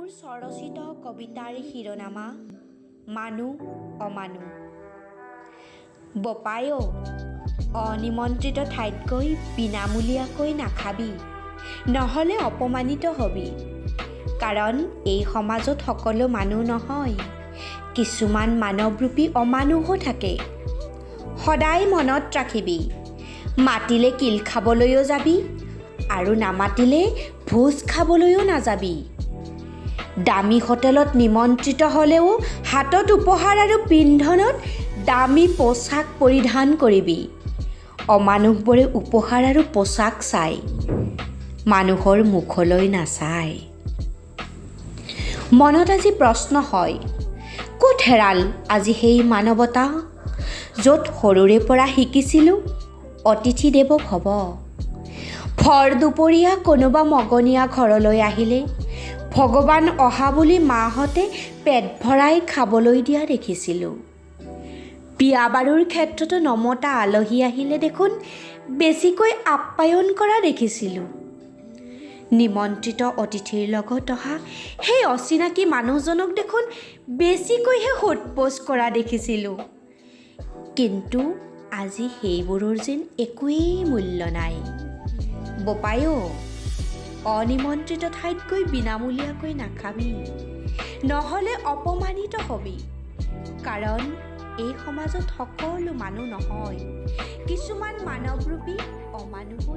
মোৰ স্বৰচিত কবিতাৰ শিৰোনামা মানুহ অমানুহ। বোপাইও অনিমন্ত্ৰিত ঠাইতকৈ বিনামূলীয়াকৈ নাখাবি, নহ'লে অপমানিত হবি। কাৰণ এই সমাজত সকলো মানুহ নহয়, কিছুমান মানৱৰূপী অমানুহো থাকে। সদায় মনত ৰাখিবি, মাতিলে কিল খাবলৈও যাবি আৰু নামাতিলে ভোজ খাবলৈও নাযাবি। দামী হোটেলত নিমন্ত্ৰিত হ'লেও হাতত উপহাৰ আৰু পিন্ধনত দামী পোছাক পৰিধান কৰিবি। অমানুহবোৰে উপহাৰ আৰু পোছাক চাই, মানুহৰ মুখলৈ নাচায়। মনত আজি প্ৰশ্ন হয়, ক'ত হেৰাল আজি সেই মানৱতা, য'ত সৰুৰে পৰা শিকিছিলোঁ অতিথি দেৱ ভৱ। ভৰ দুপৰীয়া কোনোবা মগনীয়া ঘৰলৈ আহিলে ভগৱান অহা বুলি মাহঁতে পেট ভৰাই খাবলৈ দিয়া দেখিছিলোঁ। বিয়া বাৰুৰ ক্ষেত্ৰতো নমতা আলহী আহিলে দেখোন বেছিকৈ আপ্যায়ন কৰা দেখিছিলোঁ। নিমন্ত্ৰিত অতিথিৰ লগত অহা সেই অচিনাকি মানুহজনক দেখোন বেছিকৈহে সোধ-পোছ কৰা দেখিছিলোঁ। কিন্তু আজি সেইবোৰৰ যেন একোৱেই মূল্য নাই। বোপাইও অনিমন্ত্ৰিত ঠাইতকৈ বিনামূলীয়াকৈ নাখাবি, নহ'লে অপমানিত হবি। কাৰণ এই সমাজত সকলো মানুহ নহয়, কিছুমান মানৱৰূপী অমানুহো